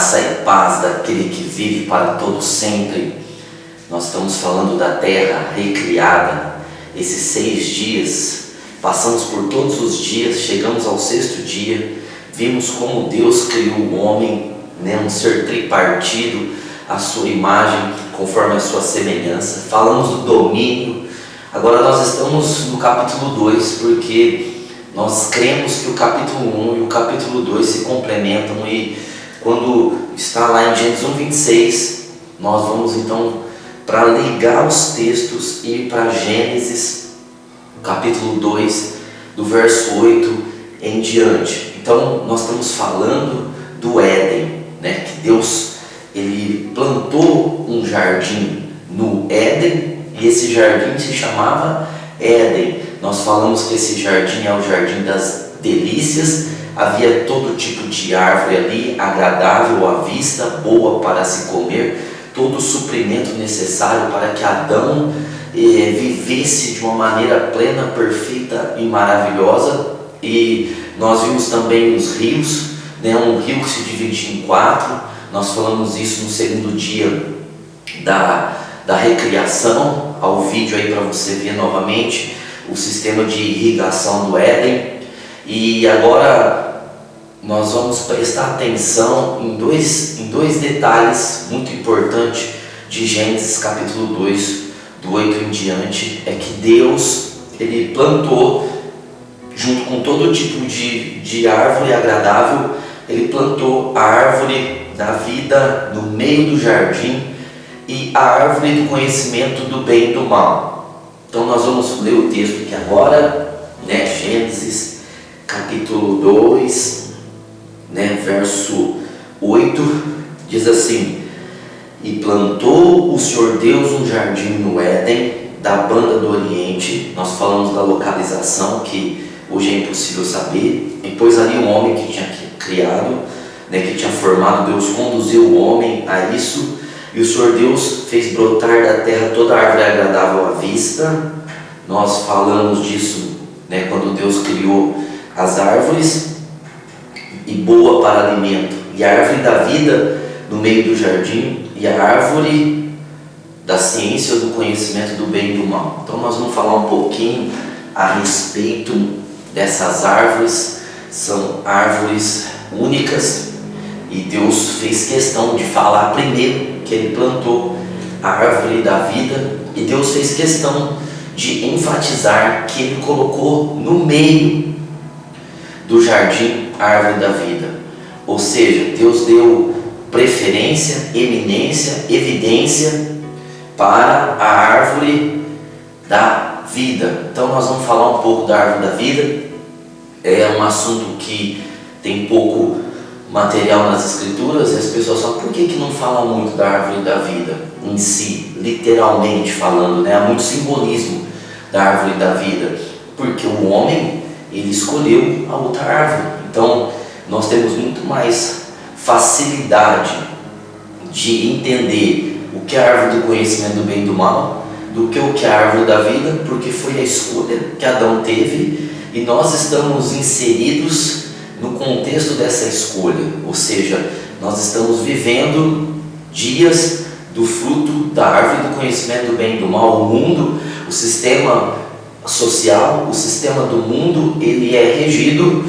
Graça e paz daquele que vive para todo sempre. Nós estamos falando da terra recriada. Esses 6 dias, passamos por todos os dias, chegamos ao 6º dia, vimos como Deus criou o homem, um ser tripartido, a sua imagem, conforme a sua semelhança. Falamos do domínio. Agora nós estamos no capítulo 2, porque nós cremos que o capítulo 1 e o capítulo 2 se complementam, e quando está lá em Gênesis 1:26, nós vamos então para ligar os textos e ir para Gênesis, capítulo 2, do verso 8 em diante. Então nós estamos falando do Éden, que Deus ele plantou um jardim no Éden, e esse jardim se chamava Éden. Nós falamos que esse jardim é o jardim das delícias. Havia todo tipo de árvore ali, agradável à vista, boa para se comer, todo o suprimento necessário para que Adão vivesse de uma maneira plena, perfeita e maravilhosa. E nós vimos também os rios, um rio que se divide em 4. Nós falamos isso no 2º dia da recriação. Ao vídeo aí para você ver novamente o sistema de irrigação do Éden. E agora nós vamos prestar atenção em dois detalhes muito importantes de Gênesis capítulo 2, do 8 em diante. É que Deus ele plantou, junto com todo tipo de árvore agradável, ele plantou a árvore da vida no meio do jardim e a árvore do conhecimento do bem e do mal. Então nós vamos ler o texto aqui agora, Gênesis capítulo 2, verso 8, diz assim: E plantou o Senhor Deus um jardim no Éden, da banda do Oriente. Nós falamos da localização, que hoje é impossível saber. E pôs ali um homem que tinha criado, que tinha formado. Deus conduziu o homem a isso. E o Senhor Deus fez brotar da terra toda árvore agradável à vista. Nós falamos disso, quando Deus criou as árvores, e boa para alimento, e a árvore da vida no meio do jardim, e a árvore da ciência ou do conhecimento do bem e do mal. Então nós vamos falar um pouquinho a respeito dessas árvores. São árvores únicas, e Deus fez questão de falar primeiro que Ele plantou a árvore da vida, e Deus fez questão de enfatizar que Ele colocou no meio do jardim a árvore da vida. Ou seja, Deus deu preferência, eminência, evidência para a árvore da vida. Então nós vamos falar um pouco da árvore da vida. É um assunto que tem pouco material nas escrituras, e as pessoas falam: por que não fala muito da árvore da vida em si, literalmente falando, Há muito simbolismo da árvore da vida, porque o homem ele escolheu a outra árvore. Então nós temos muito mais facilidade de entender o que é a árvore do conhecimento do bem e do mal do que o que é a árvore da vida, porque foi a escolha que Adão teve, e nós estamos inseridos no contexto dessa escolha. Ou seja, nós estamos vivendo dias do fruto da árvore do conhecimento do bem e do mal. O mundo, o sistema social, o sistema do mundo, ele é regido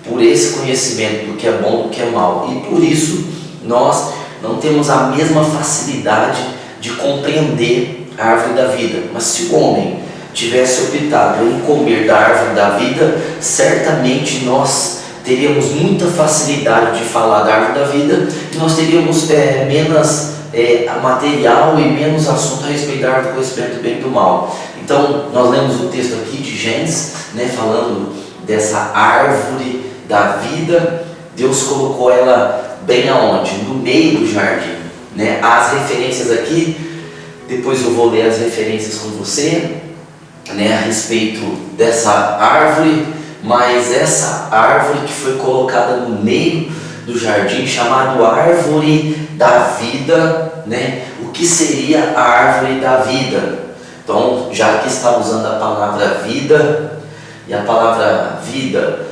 por esse conhecimento do que é bom e do que é mal, e por isso nós não temos a mesma facilidade de compreender a árvore da vida. Mas se o homem tivesse optado em comer da árvore da vida, certamente nós teríamos muita facilidade de falar da árvore da vida, e nós teríamos menos material e menos assunto a respeito da árvore do conhecimento do bem e do mal. Então nós lemos o texto aqui de Gênesis, falando dessa árvore da vida. Deus colocou ela bem aonde? No meio do jardim. As referências aqui, depois eu vou ler as referências com você, a respeito dessa árvore. Mas essa árvore que foi colocada no meio do jardim, chamado árvore da vida, o que seria a árvore da vida? Então, já que está usando a palavra vida, e a palavra vida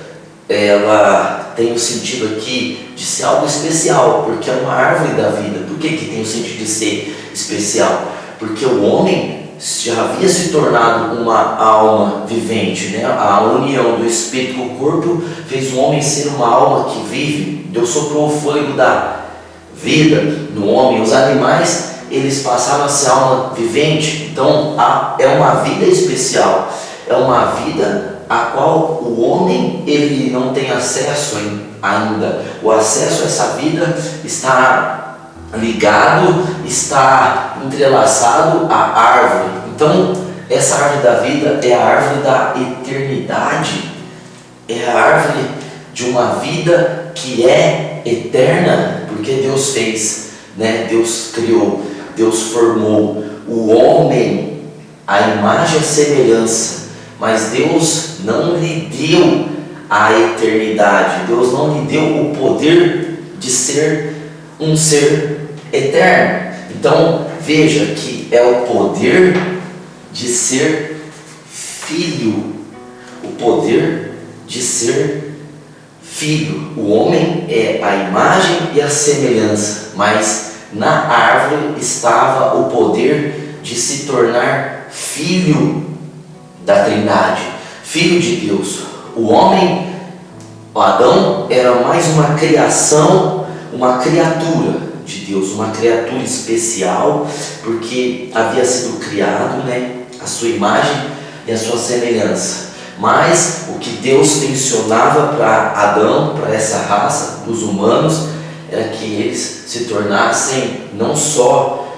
ela tem o sentido aqui de ser algo especial, porque é uma árvore da vida. Por que tem o sentido de ser especial? Porque o homem já havia se tornado uma alma vivente, né? A união do espírito com o corpo fez o homem ser uma alma que vive. Deus soprou o fôlego da vida no homem. Os animais, eles passaram a ser alma vivente. Então é uma vida especial, é uma vida a qual o homem ele não tem acesso ainda. O acesso a essa vida está ligado, está entrelaçado à árvore. Então, essa árvore da vida é a árvore da eternidade, é a árvore de uma vida que é eterna, porque Deus fez, né? Deus criou, Deus formou o homem à imagem e semelhança, mas Deus não lhe deu a eternidade, Deus não lhe deu o poder de ser um ser eterno. Então veja que é o poder de ser filho, o poder de ser filho. O homem é a imagem e a semelhança, mas na árvore estava o poder de se tornar filho da Trindade, filho de Deus. O homem, o Adão, era mais uma criação, uma criatura de Deus, uma criatura especial, porque havia sido criado, né, a sua imagem e a sua semelhança. Mas o que Deus tensionava para Adão, para essa raça dos humanos, era que eles se tornassem não só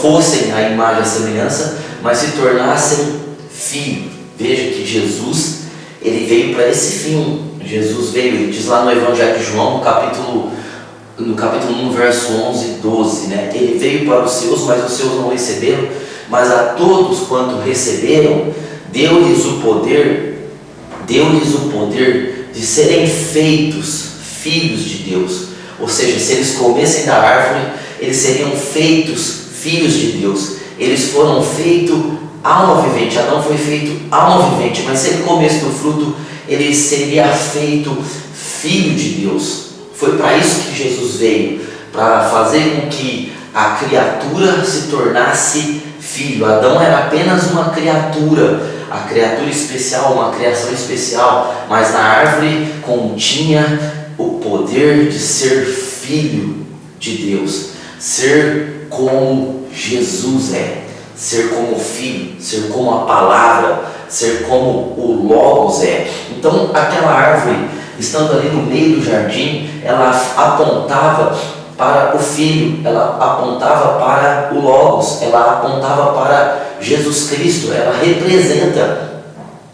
fossem a imagem e a semelhança, mas se tornassem filhos. Veja que Jesus, ele veio para esse fim. Jesus veio, ele diz lá no Evangelho de João, no capítulo 1, verso 11 e 12, né? Ele veio para os seus, mas os seus não receberam, mas a todos quanto receberam, deu-lhes o poder de serem feitos filhos de Deus. Ou seja, se eles comessem da árvore, eles seriam feitos filhos de Deus. Eles foram feitos alma vivente. Adão foi feito alma vivente, mas se ele comesse do fruto, ele seria feito filho de Deus. Foi para isso que Jesus veio, para fazer com que a criatura se tornasse filho. Adão era apenas uma criatura, a criatura especial, uma criação especial, mas na árvore continha o poder de ser filho de Deus, ser como Jesus é, ser como o Filho, ser como a Palavra, ser como o Logos é. Então aquela árvore, estando ali no meio do jardim, ela apontava para o Filho, ela apontava para o Logos, ela apontava para Jesus Cristo, ela representa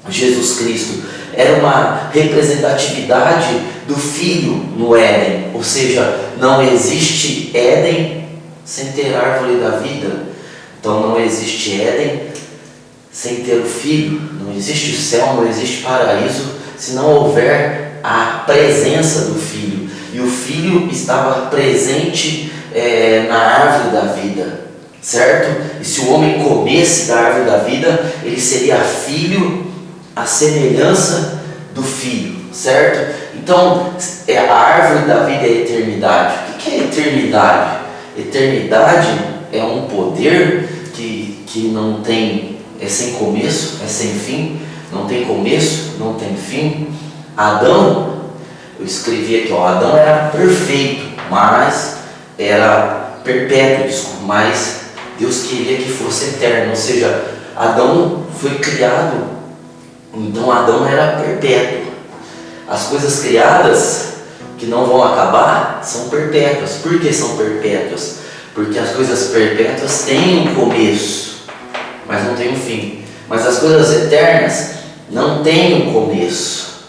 Jesus Cristo. Era uma representatividade do Filho no Éden, ou seja, não existe Éden sem ter árvore da vida. Então não existe Éden sem ter o Filho, não existe céu, não existe paraíso se não houver a presença do Filho. E o Filho estava presente na árvore da vida, certo? E se o homem comesse da árvore da vida, ele seria filho à semelhança do Filho, certo? Então a árvore da vida é a eternidade. O que é eternidade? Eternidade é um poder que não tem, é sem começo, é sem fim, não tem começo, não tem fim. Adão, eu escrevi aqui, Adão era perfeito, mas era perpétuo, mas Deus queria que fosse eterno, ou seja, Adão foi criado, então Adão era perpétuo. As coisas criadas que não vão acabar são perpétuas. Por que são perpétuas? Porque as coisas perpétuas têm um começo, mas não tem um fim. Mas as coisas eternas não têm um começo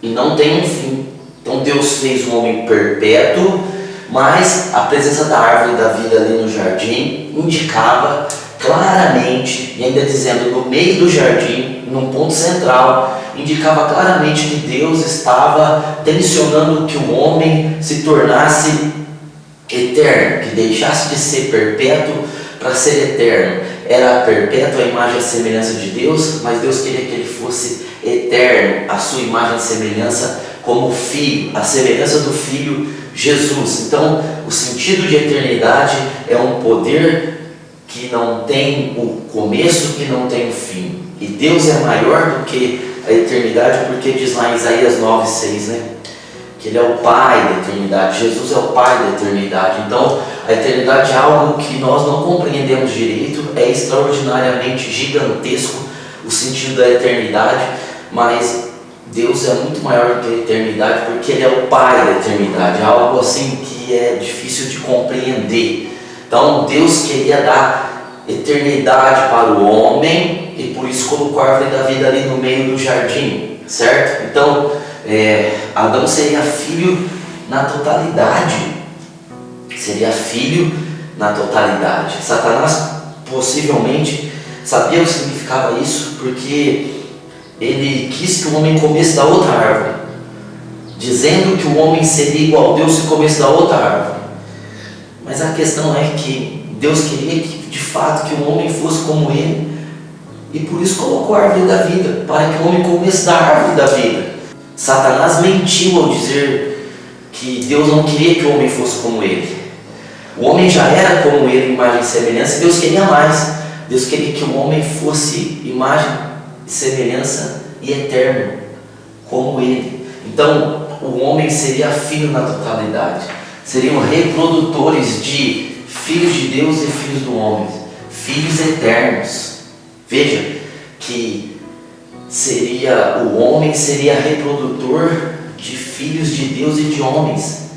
e não tem um fim. Então Deus fez um homem perpétuo, mas a presença da árvore da vida ali no jardim indicava claramente, e ainda dizendo no meio do jardim, num ponto central, indicava claramente que Deus estava tensionando que o homem se tornasse eterno, que deixasse de ser perpétuo para ser eterno. Era perpétua a imagem e a semelhança de Deus, mas Deus queria que ele fosse eterno. eterno, a sua imagem e semelhança como filho, a semelhança do Filho Jesus. Então, o sentido de eternidade é um poder que não tem o começo, que não tem o fim. E Deus é maior do que a eternidade, porque diz lá em Isaías 9:6, né? Que Ele é o Pai da eternidade, Jesus é o Pai da eternidade. Então, a eternidade é algo que nós não compreendemos direito, é extraordinariamente gigantesco o sentido da eternidade, mas Deus é muito maior do que a eternidade, porque Ele é o Pai da eternidade, é algo assim que é difícil de compreender. Então, Deus queria dar eternidade para o homem e por isso colocou a árvore da vida ali no meio do jardim, certo? Então, Adão seria filho na totalidade. Seria filho na totalidade. Satanás possivelmente sabia o que significava isso, porque ele quis que o homem comesse da outra árvore, dizendo que o homem seria igual a Deus se comesse da outra árvore. Mas a questão é que Deus queria que de fato que o homem fosse como ele, e por isso colocou a árvore da vida, para que o homem comesse da árvore da vida. Satanás mentiu ao dizer que Deus não queria que o homem fosse como ele. O homem já era como ele, imagem e semelhança, e Deus queria mais. Deus queria que o homem fosse imagem e semelhança e eterno, como ele. Então, o homem seria filho na totalidade. Seriam reprodutores de filhos de Deus e filhos do homem, filhos eternos. Veja que o homem seria reprodutor de filhos de Deus e de homens.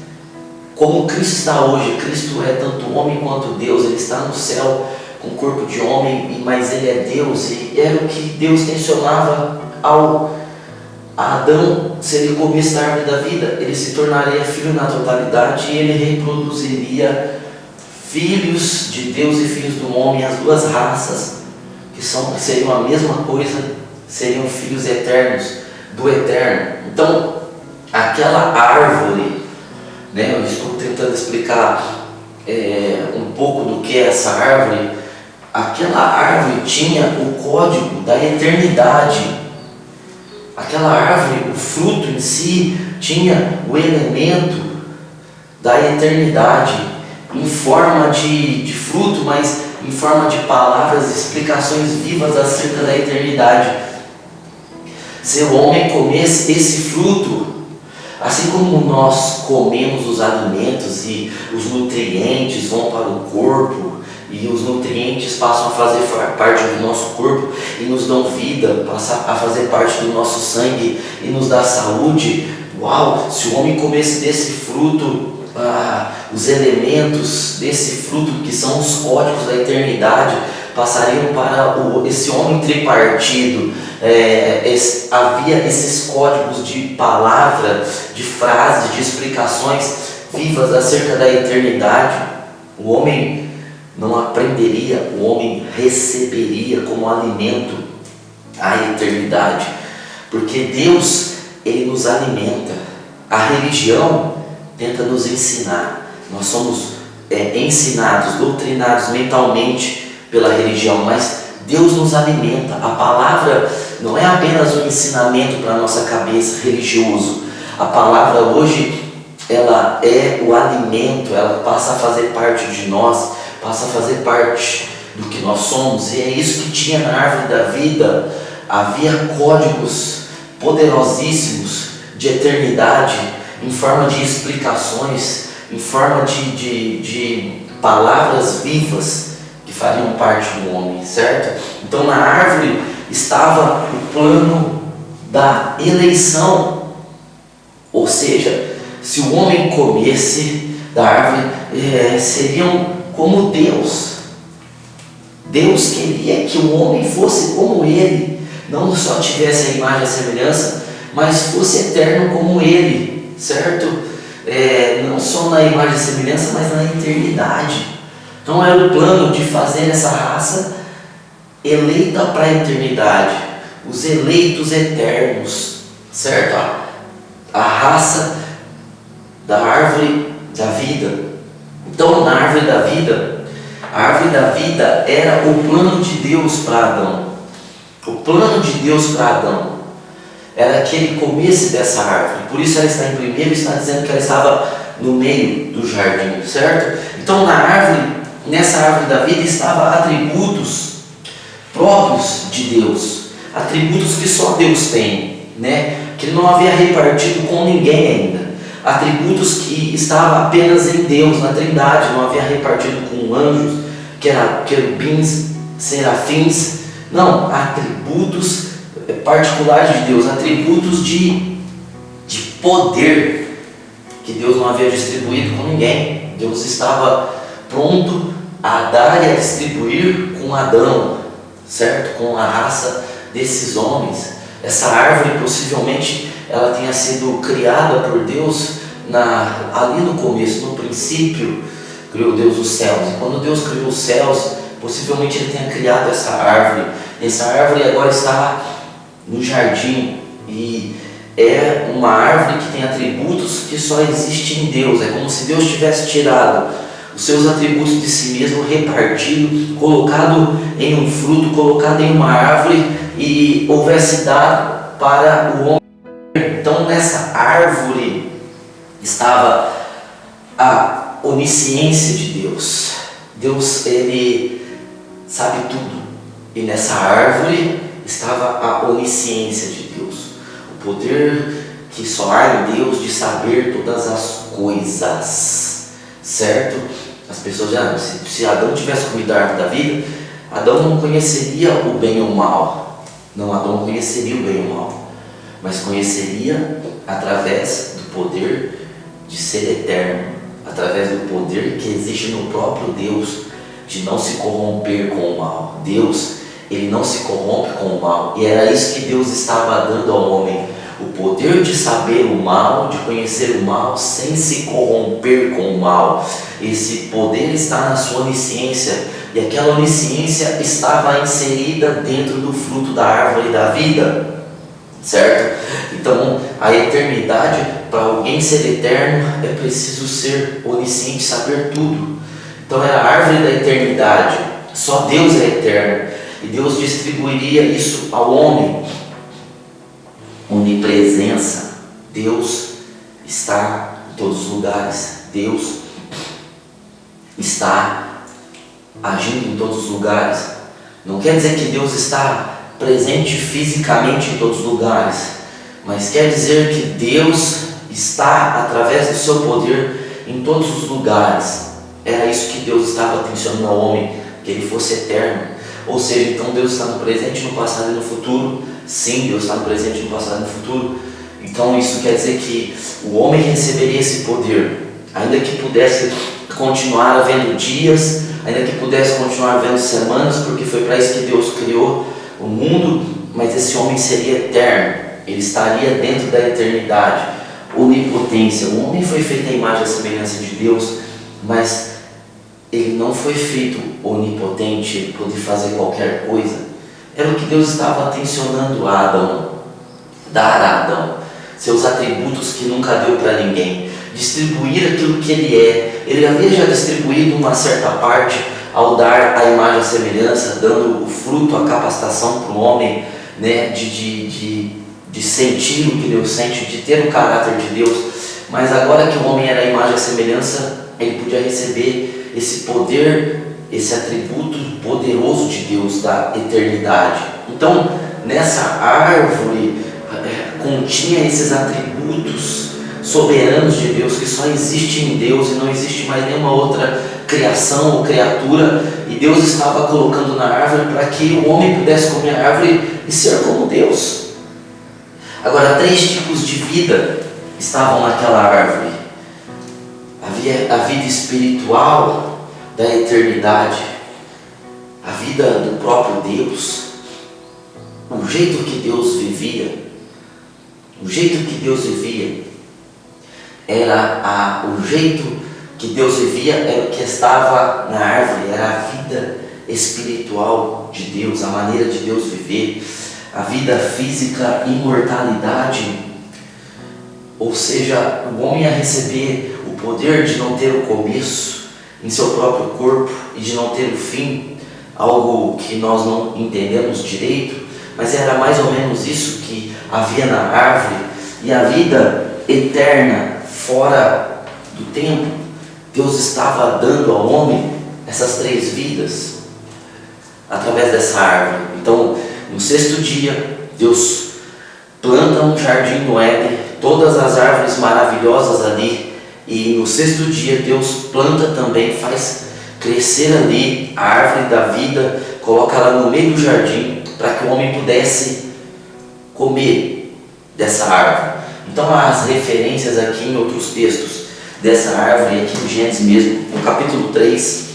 Como Cristo está hoje, Cristo é tanto homem quanto Deus, Ele está no céu com o corpo de homem, mas Ele é Deus, e era o que Deus tensionava a Adão, se ele comesse da árvore da vida, ele se tornaria filho na totalidade e ele reproduziria filhos de Deus e filhos do homem, as duas raças, que seriam a mesma coisa, seriam filhos eternos, do eterno. Então, aquela árvore, né, eu estou tentando explicar um pouco do que é essa árvore. Aquela árvore tinha o código da eternidade. Aquela árvore, o fruto em si, tinha o elemento da eternidade, em forma de fruto, mas em forma de palavras, explicações vivas acerca da eternidade. Se o homem comesse esse fruto, assim como nós comemos os alimentos e os nutrientes vão para o corpo, e os nutrientes passam a fazer parte do nosso corpo e nos dão vida, passam a fazer parte do nosso sangue e nos dá saúde. Uau! Se o homem comesse desse fruto, os elementos desse fruto, que são os códigos da eternidade, passariam para esse homem tripartido. Havia esses códigos de palavra, de frases, de explicações vivas acerca da eternidade. O homem não aprenderia, o homem receberia como alimento a eternidade, porque Deus, Ele nos alimenta. A religião tenta nos ensinar, nós somos ensinados, doutrinados mentalmente pela religião, mas Deus nos alimenta. A palavra não é apenas um ensinamento para a nossa cabeça religioso. A palavra hoje, ela é o alimento, ela passa a fazer parte de nós, passa a fazer parte do que nós somos, e é isso que tinha na árvore da vida. Havia códigos poderosíssimos de eternidade, em forma de explicações, em forma de palavras vivas que fariam parte do homem, certo? Então na árvore estava o plano da eleição, ou seja, se o homem comesse da árvore, seriam como Deus. Deus queria que o homem fosse como Ele, não só tivesse a imagem e a semelhança, mas fosse eterno como Ele, certo? Não só na imagem e semelhança, mas na eternidade. Então era o plano de fazer essa raça eleita para a eternidade, os eleitos eternos, certo? A raça da árvore da vida. Então, na árvore da vida, a árvore da vida era o plano de Deus para Adão. O plano de Deus para Adão. era que ele comesse dessa árvore. Por isso ela está em primeiro, está dizendo que ela estava no meio do jardim, certo? Então nessa árvore da vida estavam atributos próprios de Deus, atributos que só Deus tem, né? Que ele não havia repartido com ninguém ainda, atributos que estavam apenas em Deus, na Trindade, não havia repartido com anjos, que eram querubins, serafins, não, atributos particulares de Deus, atributos de poder que Deus não havia distribuído com ninguém. Deus estava pronto a dar e a distribuir com Adão, certo? Com a raça desses homens. Essa árvore possivelmente ela tenha sido criada por Deus ali no começo, no princípio criou Deus os céus. E quando Deus criou os céus, possivelmente ele tenha criado essa árvore. Essa árvore agora está no jardim e é uma árvore que tem atributos que só existem em Deus. É como se Deus tivesse tirado os seus atributos de si mesmo, repartido, colocado em um fruto, colocado em uma árvore e houvesse dado para o homem. Então nessa árvore estava a onisciência de Deus. Deus, ele sabe tudo. E nessa árvore estava a onisciência de Deus, o poder que só há em Deus de saber todas as coisas, certo? As pessoas já, se Adão tivesse comido a árvore da vida, Adão não conheceria o bem ou o mal. Não, Adão não conheceria o bem ou o mal, mas conheceria através do poder de ser eterno, através do poder que existe no próprio Deus, de não se corromper com o mal. Deus, ele não se corrompe com o mal, e era isso que Deus estava dando ao homem, o poder de saber o mal, de conhecer o mal, sem se corromper com o mal. Esse poder está na sua onisciência, e aquela onisciência estava inserida dentro do fruto da árvore da vida, certo? Então, a eternidade, para alguém ser eterno, é preciso ser onisciente, saber tudo. Então, é a árvore da eternidade, só Deus é eterno. E Deus distribuiria isso ao homem. Onipresença. Deus está em todos os lugares. Deus está agindo em todos os lugares. Não quer dizer que Deus está presente fisicamente em todos os lugares, mas quer dizer que Deus está, através do seu poder, em todos os lugares. Era isso que Deus estava atencionando ao homem, que ele fosse eterno. Ou seja, então Deus está no presente, no passado e no futuro. Sim, Deus está no presente, no passado e no futuro. Então isso quer dizer que o homem receberia esse poder, ainda que pudesse continuar havendo dias, ainda que pudesse continuar havendo semanas, porque foi para isso que Deus criou o mundo, mas esse homem seria eterno, ele estaria dentro da eternidade. Onipotência. O homem foi feito à imagem e semelhança de Deus, mas ele não foi feito onipotente, ele poder fazer qualquer coisa. Era o que Deus estava atencionando a Adão, dar a Adão seus atributos que nunca deu para ninguém, distribuir aquilo que ele é. Ele havia já distribuído uma certa parte ao dar a imagem e a semelhança, dando o fruto, a capacitação para o homem, né, de sentir o que Deus sente, de ter o caráter de Deus. Mas agora que o homem era a imagem e a semelhança, ele podia receber esse poder, esse atributo poderoso de Deus, da eternidade. Então, nessa árvore continha esses atributos soberanos de Deus, que só existe em Deus e não existe mais nenhuma outra criação ou criatura, e Deus estava colocando na árvore para que o homem pudesse comer a árvore e ser como Deus. Agora, 3 tipos de vida estavam naquela árvore. Havia a vida espiritual da eternidade, a vida do próprio Deus, o jeito que Deus vivia. O jeito que Deus vivia era o jeito que Deus vivia era o que estava na árvore, era a vida espiritual de Deus, a maneira de Deus viver, a vida física, imortalidade. Ou seja, o homem ia receber o poder de não ter o começo em seu próprio corpo e de não ter o fim, algo que nós não entendemos direito, mas era mais ou menos isso que havia na árvore. E a vida eterna fora do tempo, Deus estava dando ao homem essas 3 vidas através dessa árvore. Então, no 6º dia, Deus planta um jardim no Éden, todas as árvores maravilhosas ali, e no 6º dia Deus planta também, faz crescer ali a árvore da vida, coloca ela no meio do jardim para que o homem pudesse comer dessa árvore. Então há as referências aqui em outros textos dessa árvore, aqui em Gênesis mesmo, no capítulo 3,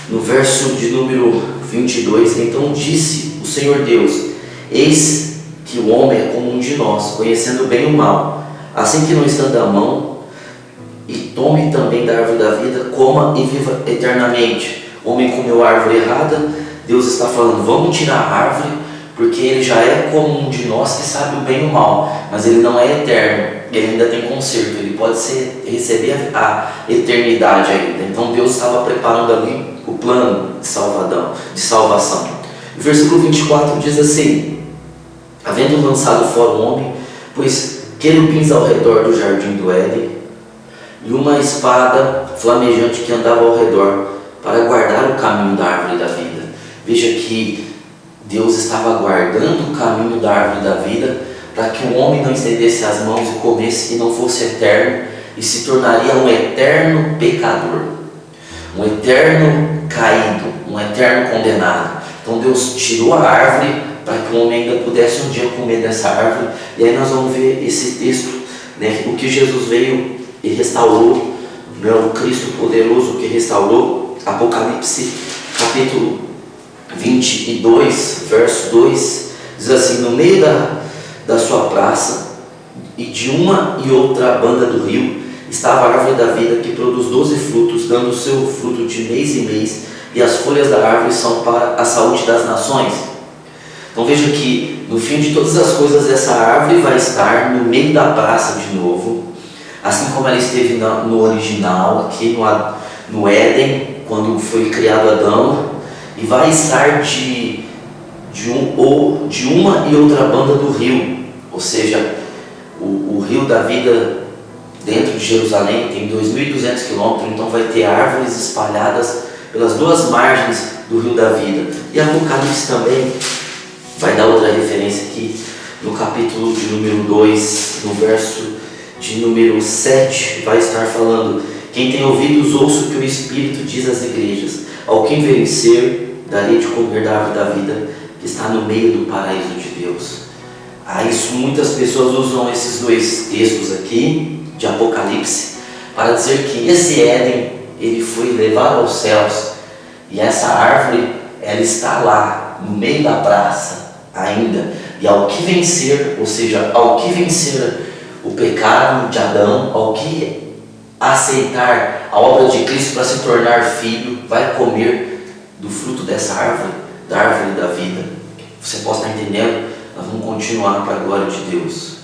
no verso de número 22, então disse o Senhor Deus: eis que o homem é como um de nós, conhecendo o bem e o mal. Assim que não estando à mão, e tome também da árvore da vida, coma e viva eternamente. O homem comeu a árvore errada. Deus está falando: vamos tirar a árvore, porque ele já é como um de nós que sabe o bem e o mal, mas ele não é eterno, ele ainda tem conserto, ele pode receber a eternidade ainda. Então Deus estava preparando ali o plano de salvação. O versículo 24 diz assim: havendo lançado fora o homem, pois querubins ao redor do jardim do Éden, e uma espada flamejante que andava ao redor, para guardar o caminho da árvore da vida. Veja que Deus estava guardando o caminho da árvore da vida, para que o homem não estendesse as mãos e comesse e não fosse eterno, e se tornaria um eterno pecador, um eterno caído, um eterno condenado. Então Deus tirou a árvore para que o homem ainda pudesse um dia comer dessa árvore. E aí nós vamos ver esse texto, né, o que Jesus veio e restaurou, né, o Cristo poderoso que restaurou. Apocalipse capítulo 22, verso 2, diz assim: no meio da sua praça e de uma e outra banda do rio estava a árvore da vida, que produz 12 frutos, dando o seu fruto de mês em mês, e as folhas da árvore são para a saúde das nações. Então veja que no fim de todas as coisas, essa árvore vai estar no meio da praça de novo, assim como ela esteve no original, aqui no Éden, quando foi criado Adão, e vai estar de uma e outra banda do rio, ou seja, o rio da vida dentro de Jerusalém tem 2.200 quilômetros, então vai ter árvores espalhadas pelas 2 margens do rio da vida. E Apocalipse também vai dar outra referência aqui no capítulo de número 2, no verso de número 7, vai estar falando: quem tem ouvidos, ouça o que o Espírito diz às igrejas. Ao quem vencer, darei de comer da árvore da vida, que está no meio do paraíso de Deus. Isso, muitas pessoas usam esses 2 textos aqui de Apocalipse para dizer que esse Éden, ele foi levado aos céus, e essa árvore, ela está lá no meio da praça ainda, e ao que vencer, ou seja, ao que vencer o pecado de Adão, ao que aceitar a obra de Cristo para se tornar filho, vai comer do fruto dessa árvore, da árvore da vida. Você pode estar entendendo? Nós vamos continuar para a glória de Deus.